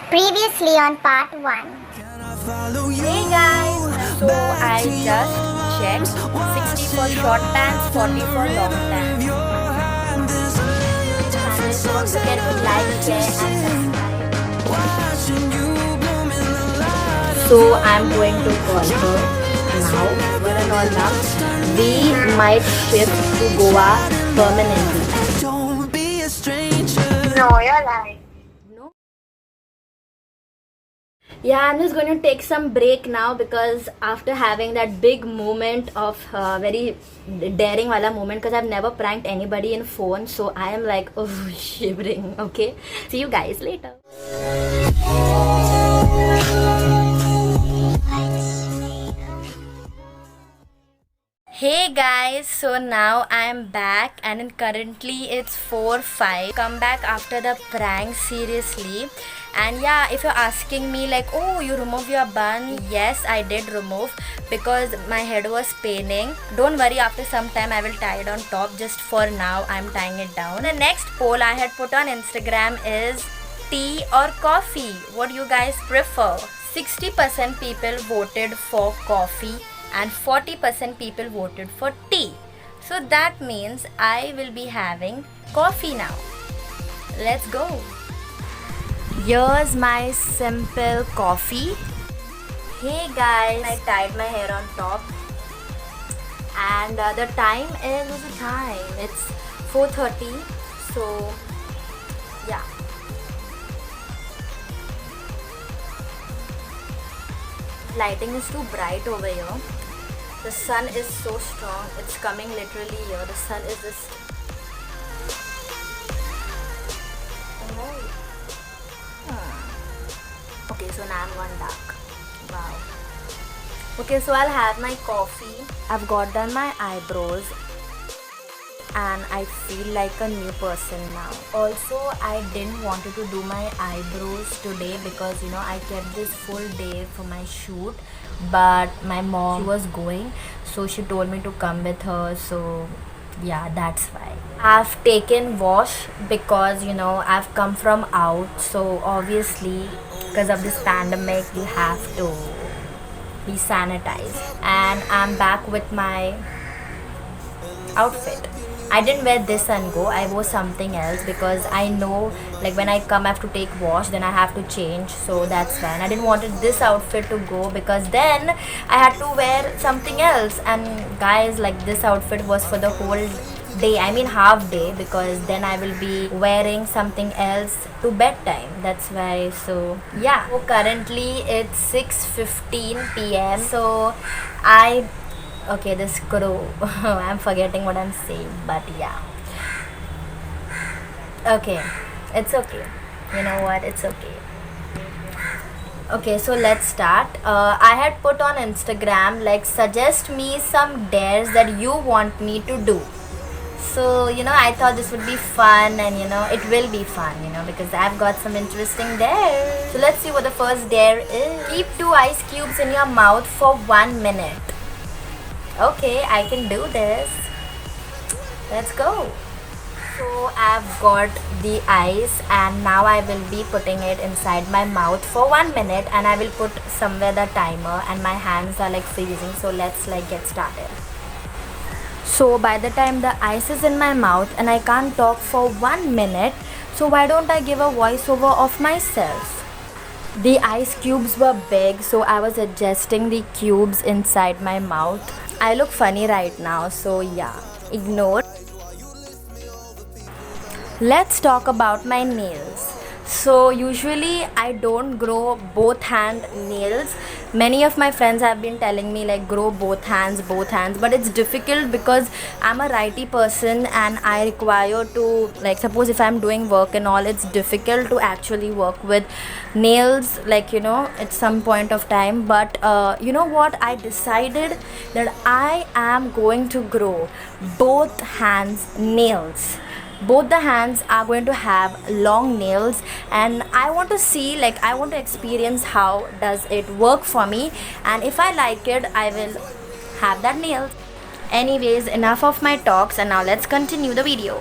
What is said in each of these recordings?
Previously on part 1. Hey guys, so I just checked 60 for short pants, 40 for long pants. And don't forget to like, share and subscribe. So I'm going to call her now. Over and all now, we might shift to Goa permanently. No, you're lying. No? Yeah, I'm just going to take some break now because after having that big moment of very daring wala moment, because I've never pranked anybody in phone, so I am like, oh, shivering. Okay, see you guys later. Hey guys, so now I'm back and currently it's 4:05. Come back after the prank, seriously. And yeah, if you're asking me like, oh, you remove your bun, yes, I did remove because my head was paining. Don't worry, after some time I will tie it on top. Just for now I'm tying it down. The next poll I had put on Instagram is tea or coffee. What do you guys prefer? 60% people voted for coffee and 40% people voted for tea. So that means I will be having coffee now. Let's go. Here's my simple coffee. Hey guys, I tied my hair on top. And the time is, what's the time? It's 4:30. So yeah. Lighting is too bright over here. The sun is so strong. It's coming literally here. The sun is just... Okay, so now I'm gone dark. Wow. Okay, so I'll have my coffee. I've got done my eyebrows and I feel like a new person now. Also, I didn't want to do my eyebrows today because I kept this full day for my shoot, but my mom, she was going, so she told me to come with her. So yeah, that's why I've taken wash because I've come from out, so obviously because of this pandemic you have to be sanitized. And I'm back with my outfit. I didn't wear this and go. I wore something else because I know like when I come I have to take wash, then I have to change, so that's why. And I didn't wanted this outfit to go because then I had to wear something else. And guys, like this outfit was for the whole day, I mean half day, because then I will be wearing something else to bedtime. That's why. So yeah, so currently it's 6:15 p.m. So okay, this crow. I'm forgetting what I'm saying, but yeah. Okay, it's okay. You know what? It's okay. Okay, so let's start. I had put on Instagram like suggest me some dares that you want me to do. So I thought this would be fun, and it will be fun, because I've got some interesting dares. So let's see what the first dare is. Keep 2 ice cubes in your mouth for 1 minute. Okay, I can do this. Let's go. So I've got the ice and now I will be putting it inside my mouth for 1 minute, and I will put somewhere the timer, and my hands are like freezing, so let's get started. So by the time the ice is in my mouth and I can't talk for 1 minute, so why don't I give a voiceover of myself? The ice cubes were big, so I was adjusting the cubes inside my mouth. I look funny right now, so yeah, ignore. Let's talk about my nails. So usually I don't grow both hand nails. Many of my friends have been telling me like grow both hands, but it's difficult because I'm a righty person and I require to, like, suppose if I'm doing work and all, it's difficult to actually work with nails, like at some point of time. But you know what, I decided that I am going to grow both hands nails. Both the hands are going to have long nails, and I want to see, like, I want to experience how does it work for me, and if I like it I will have that nail. Anyways, enough of my talks, and now let's continue the video.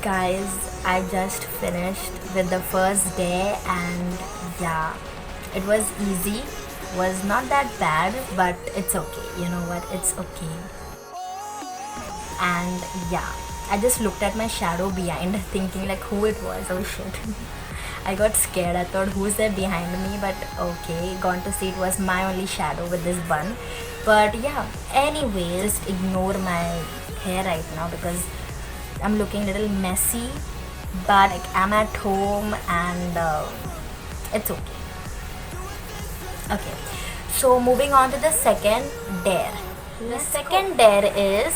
Guys, I just finished with the first day, and yeah, it was easy. Was not that bad, but it's okay. You know what? It's okay. And yeah, I just looked at my shadow behind, thinking like who it was. Oh shit. I got scared. I thought who's there behind me, but okay, gone to see it was my only shadow with this bun. But yeah, anyways, just ignore my hair right now because I'm looking a little messy, but like, I'm at home and it's okay. Okay, so moving on to the second dare. The second dare is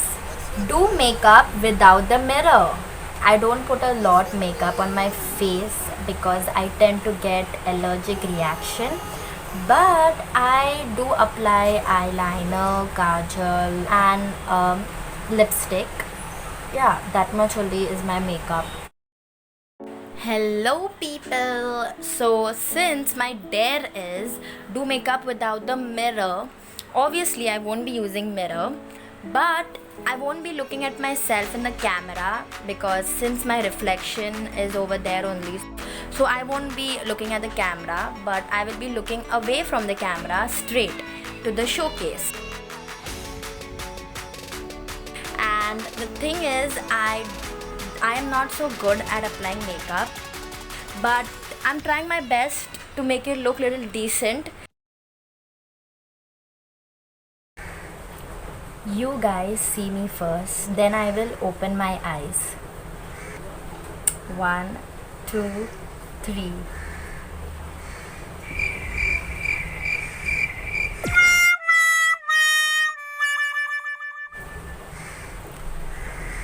do makeup without the mirror. I don't put a lot makeup on my face because I tend to get allergic reaction, but I do apply eyeliner, kajal and lipstick. Yeah, that much only is my makeup. Hello people. So since my dare is do makeup without the mirror, obviously I won't be using mirror, but I won't be looking at myself in the camera because since my reflection is over there only, so I won't be looking at the camera, but I will be looking away from the camera straight to the showcase. And the thing is, I am not so good at applying makeup, but I'm trying my best to make it look little decent. You guys see me first, then I will open my eyes. 1, 2, 3.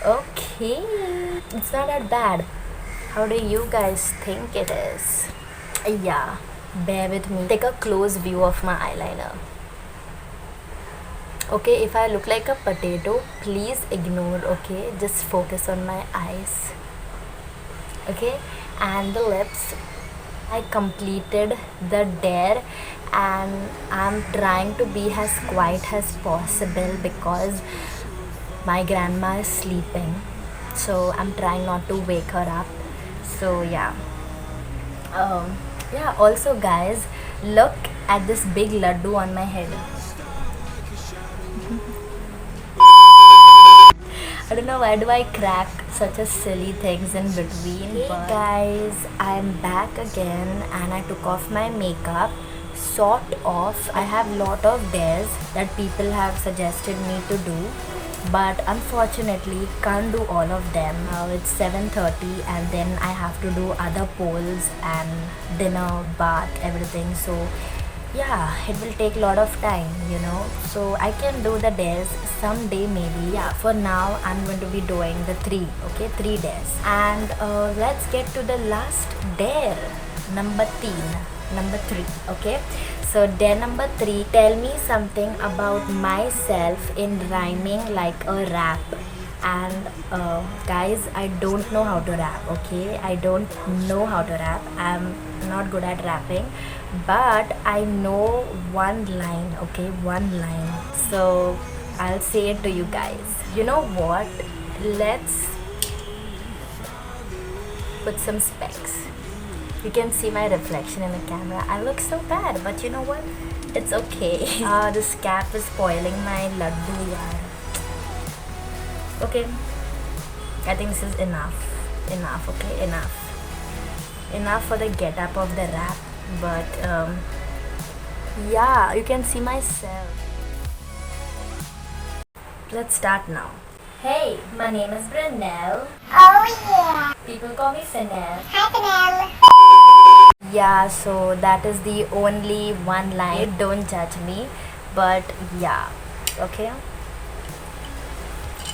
Okay, it's not that bad. How do you guys think it is? Yeah, bear with me. Take a close view of my eyeliner. Okay, if I look like a potato, please ignore, okay? Just focus on my eyes. Okay, and the lips. I completed the dare and I'm trying to be as quiet as possible because my grandma is sleeping. So I'm trying not to wake her up. So yeah. Yeah, also guys, look at this big laddu on my head. I don't know why do I crack such a silly things in between. Hey guys, I'm back again and I took off my makeup. Sort of. I have lot of dares that people have suggested me to do, but unfortunately can't do all of them. Now it's 7:30 and then I have to do other polls and dinner, bath, everything. So yeah, it will take a lot of time, you know. So I can do the dares someday maybe. Yeah, for now I'm going to be doing the 3, okay, 3 dares. And let's get to the last dare, number 3, okay. So dare number 3, tell me something about myself in rhyming like a rap. And guys, I don't know how to rap, okay. I don't know how to rap. I'm not good at rapping, but I know one line, okay, one line. So I'll say it to you guys. You know what, let's put some specs. You can see my reflection in the camera. I look so bad, but you know what, it's okay. This cap is spoiling my laddu yaar. Okay, I think this is enough, okay, enough for the get up of the rap. But yeah, you can see myself. Let's start now. Hey, my name is Brunel. Oh yeah. People call me Finel. Hi, Finel. Yeah, so that is the only one line. Don't judge me, but yeah, okay.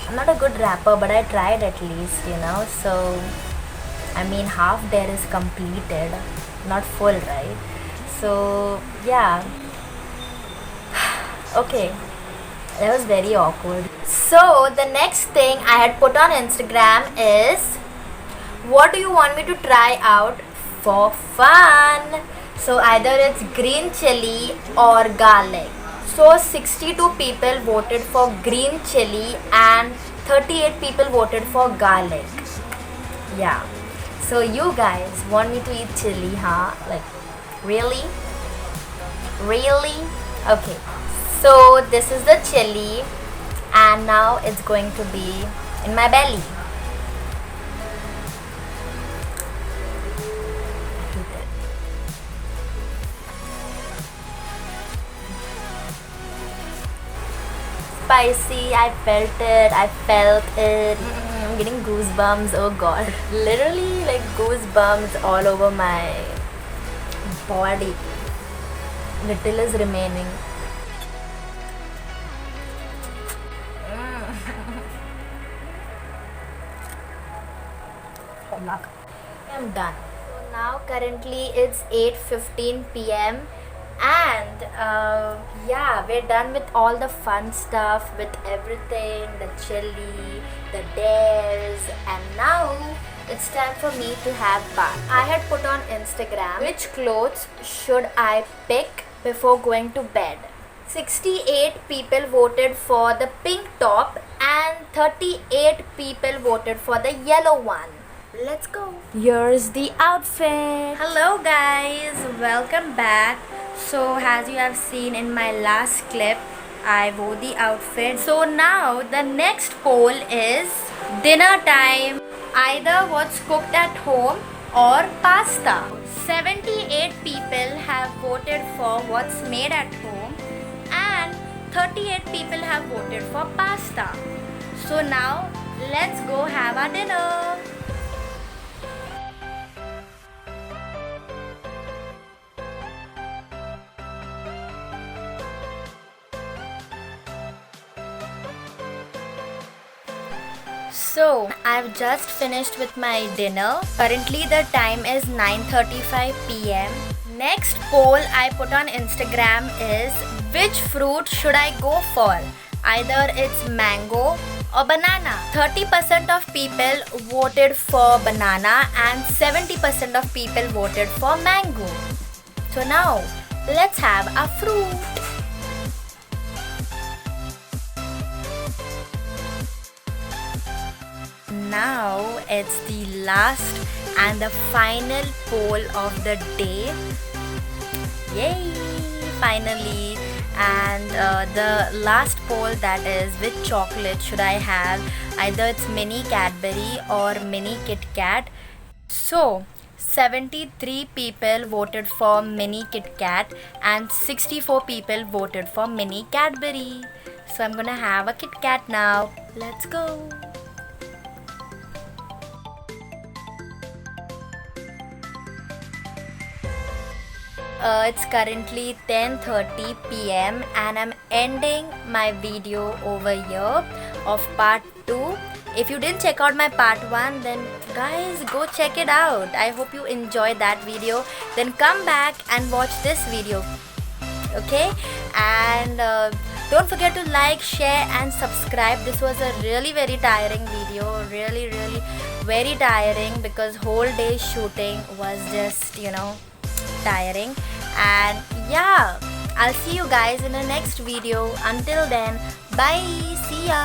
I'm not a good rapper, but I tried at least, you know. So I mean, half dare is completed, not full, right? So yeah. Okay, that was very awkward. So the next thing I had put on Instagram is, what do you want me to try out for fun? So either it's green chili or garlic. So 62 people voted for green chili and 38 people voted for garlic. Yeah. So you guys want me to eat chili, huh? Like, really? Really? Okay. So this is the chili, and now it's going to be in my belly. Spicy, I felt it, I'm getting goosebumps, oh god. Literally like goosebumps all over my body. Little is remaining. I'm done. So now currently it's 8:15 p.m. and yeah, we're done with all the fun stuff, with everything, the chili, the dares, and now it's time for me to have bath. I had put on Instagram which clothes should I pick before going to bed. 68 people voted for the pink top and 38 people voted for the yellow one. Let's go. Here's the outfit. Hello guys, welcome back. So as you have seen in my last clip, I wore the outfit. So now the next poll is dinner time. Either what's cooked at home or pasta. 78 people have voted for what's made at home and 38 people have voted for pasta. So now let's go have our dinner. So I've just finished with my dinner. Currently the time is 9:35 p.m. Next poll I put on Instagram is which fruit should I go for? Either it's mango or banana. 30% of people voted for banana and 70% of people voted for mango. So now let's have a fruit. Now it's the last and the final poll of the day. Yay! Finally, and the last poll, that is which chocolate should I have? Either it's mini Cadbury or mini Kit Kat. So 73 people voted for mini Kit Kat and 64 people voted for mini Cadbury. So I'm gonna have a Kit Kat now. Let's go. It's currently 10:30 p.m. and I'm ending my video over here of part 2. If you didn't check out my part 1, then guys, go check it out. I hope you enjoyed that video. Then come back and watch this video. Okay? And don't forget to like, share and subscribe. This was a really very tiring video. Really very tiring because whole day shooting was just, tiring. And yeah, I'll see you guys in the next video. Until then, bye. See ya.